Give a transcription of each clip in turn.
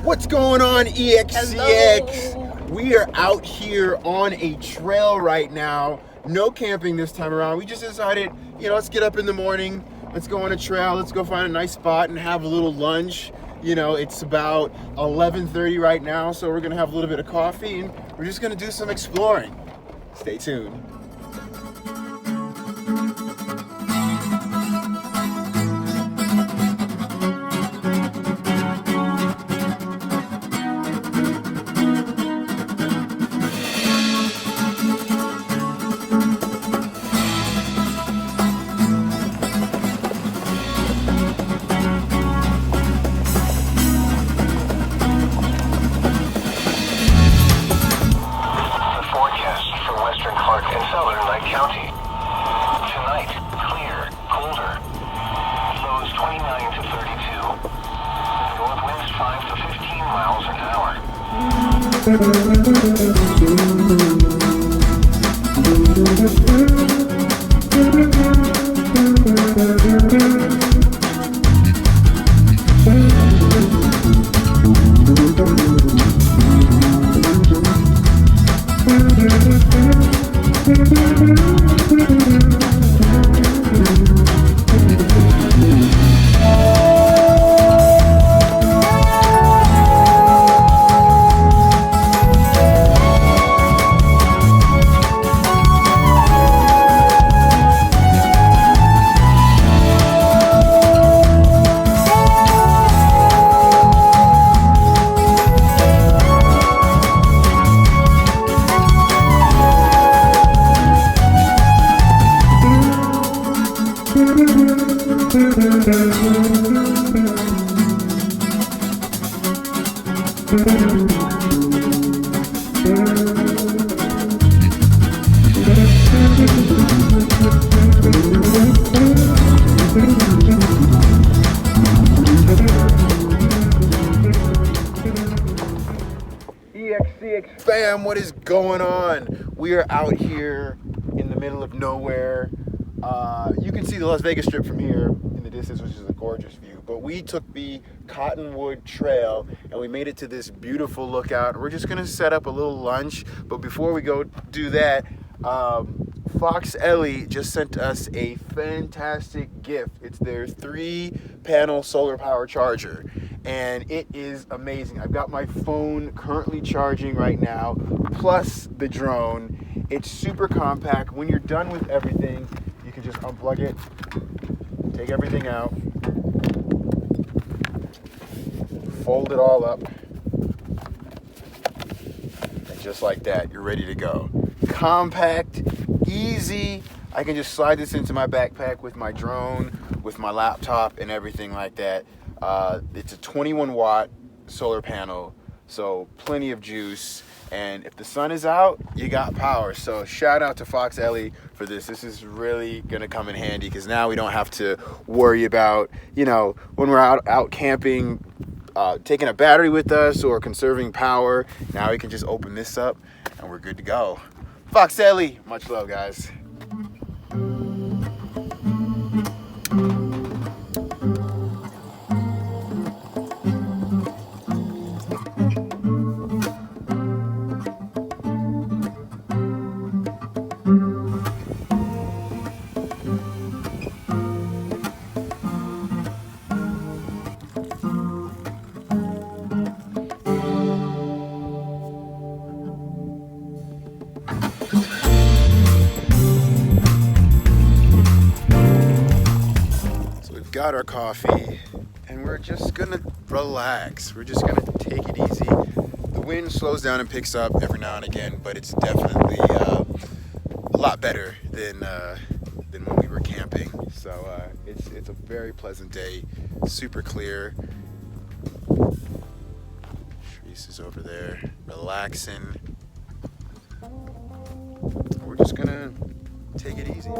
What's going on, EXCX? Hello. We are out here on a trail right now. No camping this time around. We just decided, let's get up in the morning. Let's go on a trail. Let's go find a nice spot and have a little lunch. It's about 11:30 right now, so we're gonna have a little bit of coffee and we're just gonna do some exploring. Stay tuned. County. Tonight, clear, colder. Lows 29 to 32. North winds 5 to 15 miles an hour. EXCX fam, what is going on? We are out here in the middle of nowhere. You can see the Las Vegas Strip from here in the distance, which is a gorgeous view. But we took the Cottonwood Trail and we made it to this beautiful lookout. We're just gonna set up a little lunch. But before we go do that, Fox Ellie just sent us a fantastic gift. It's their 3-panel solar power charger. And it is amazing. I've got my phone currently charging right now, plus the drone. It's super compact. When you're done with everything, you can just unplug it, take everything out, fold it all up, and just like that, you're ready to go. Compact, easy. I can just slide this into my backpack with my drone, with my laptop, and everything like that. It's a 21-watt solar panel, so plenty of juice. And if the sun is out, you got power. So shout out to Fox Ellie for this. This is really gonna come in handy because now we don't have to worry about, when we're out camping, taking a battery with us or conserving power. Now we can just open this up and we're good to go. Fox Ellie, much love, guys. Got our coffee and we're just gonna relax. We're just gonna take it easy. The wind slows down and picks up every now and again, but it's definitely a lot better than when we were camping. So it's a very pleasant day, super clear. Shreese is over there relaxing. We're just gonna take it easy.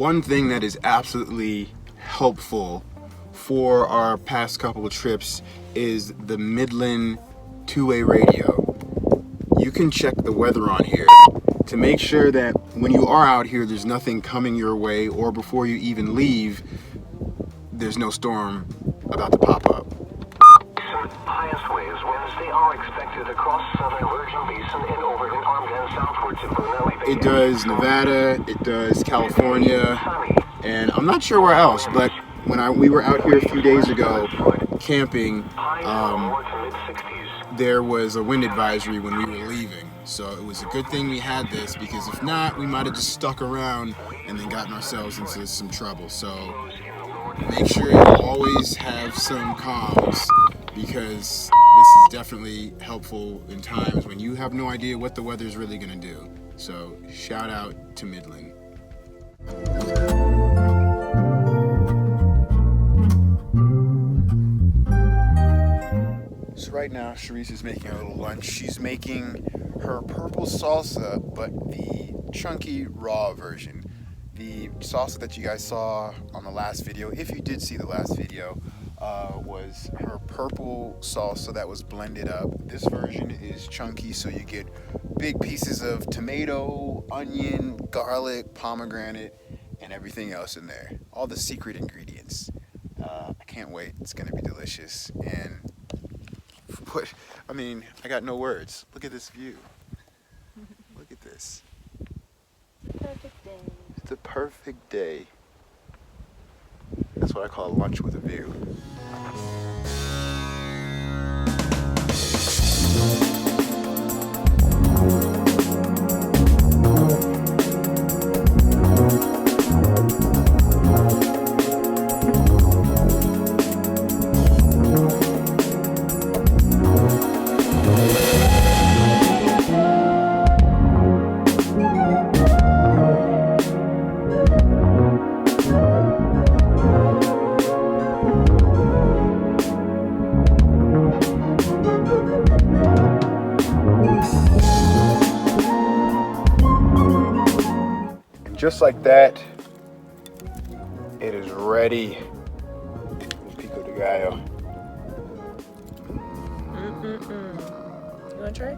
one thing that is absolutely helpful for our past couple of trips is the Midland two-way radio. You can check the weather on here to make sure that when you are out here, there's nothing coming your way, or before you even leave, there's no storm about to pop up. Highest waves Wednesday are expected across southern Virgin Basin and over in Armden southward to Brunelli Bay. It does Nevada, it does California, and I'm not sure where else, but when we were out here a few days ago camping, there was a wind advisory when we were leaving. So it was a good thing we had this, because if not, we might have just stuck around and then gotten ourselves into some trouble. So make sure you always have some comms, because this is definitely helpful in times when you have no idea what the weather is really going to do. So shout out to Midland. So right now, Sharice is making a little lunch. She's making her purple salsa, but the chunky raw version. The salsa that you guys saw on the last video, if you did see the last video, was her purple salsa that was blended up. This version is chunky, so you get big pieces of tomato, onion, garlic, pomegranate, and everything else in there. All the secret ingredients. I can't wait. It's gonna be delicious. And I got no words. Look at this view. Look at this. Perfect day. It's a perfect day. That's what I call a lunch with a view. Just like that, it is ready. Pico de gallo. You want to try?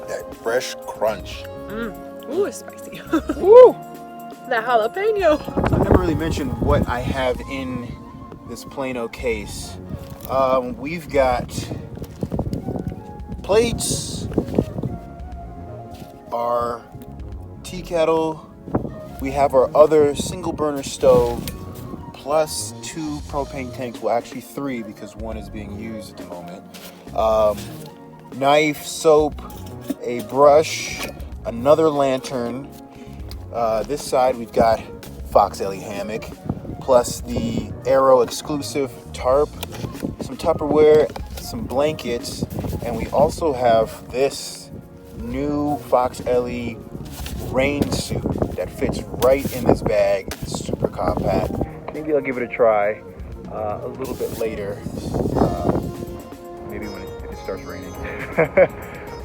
That fresh crunch. Ooh, it's spicy. Woo! That jalapeno. I never really mentioned what I have in this Plano case. We've got plates, our tea kettle, we have our other single burner stove, plus 2 propane tanks, well actually 3 because one is being used at the moment. Knife, soap, a brush, another lantern. This side we've got Fox Ellie hammock, plus the Aero exclusive tarp, some Tupperware, some blankets, and we also have this new Fox Ellie rain suit that fits right in this bag. It's super compact. Maybe I'll give it a try a little bit later, maybe if it starts raining.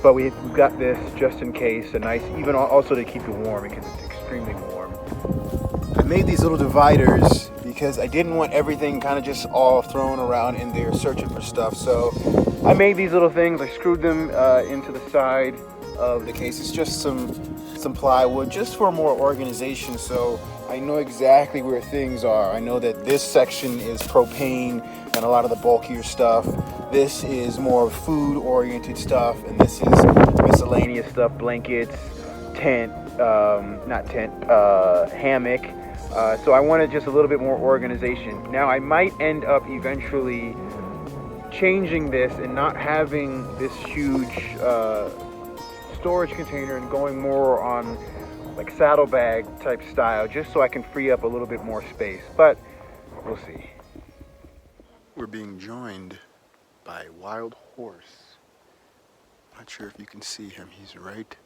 But we've got this just in case, a nice, even also to keep you warm because it's extremely warm. I made these little dividers because I didn't want everything kind of just all thrown around in there searching for stuff. So I made these little things. I screwed them into the side of the case. It's just some plywood just for more organization, so I know exactly where things are. I know that this section is propane and a lot of the bulkier stuff. This is more food oriented stuff, and this is miscellaneous stuff, blankets, tent, hammock. So I wanted just a little bit more organization. Now I might end up eventually changing this and not having this huge storage container and going more on like saddlebag type style, just so I can free up a little bit more space, but we'll see. We're being joined by a wild horse. Not sure if you can see him. He's right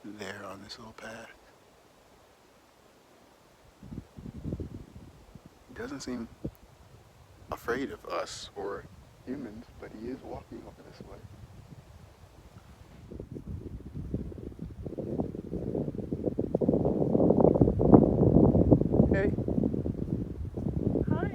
there on this little path. Doesn't seem afraid of us or humans, but he is walking over this way. Hey. Hi.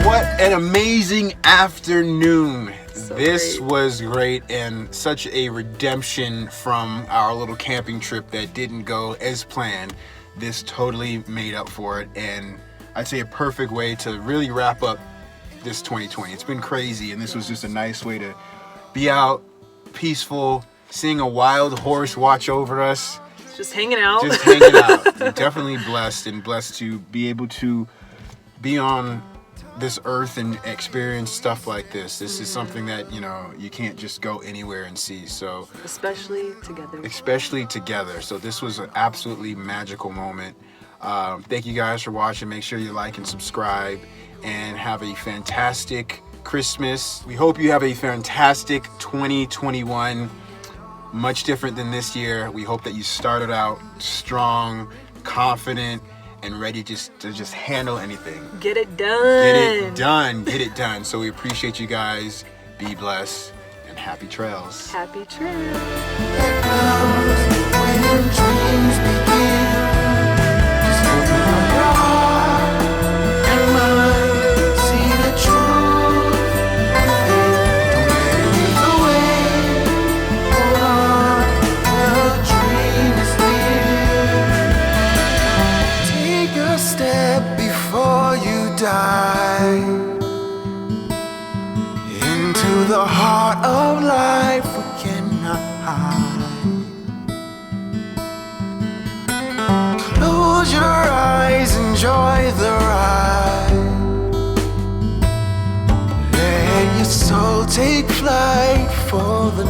What an amazing afternoon. So This great. was great and such a redemption from our little camping trip that didn't go as planned. This totally made up for it, and I'd say a perfect way to really wrap up this 2020. It's been crazy, and this was just a nice way to be out, peaceful, seeing a wild horse watch over us. Just hanging out. Just hanging out. Definitely blessed to be able to be on this earth and experience stuff like this. This is something that, you know, you can't just go anywhere and see. So Especially together. So this was an absolutely magical moment. Thank you guys for watching. Make sure you like and subscribe, and have a fantastic Christmas. We hope you have a fantastic 2021. Much different than this year. We hope that you started out strong, confident, and ready to just handle anything. Get it done. Get it done. So we appreciate you guys. Be blessed, and happy trails. Happy trails. When dreams begin, just open up your heart and mind. See the truth and don't let it get away. Hold on, the dream is near. Take a step before you die into the heart of life. We cannot hide. Close your eyes, enjoy the ride. Let your soul take flight for the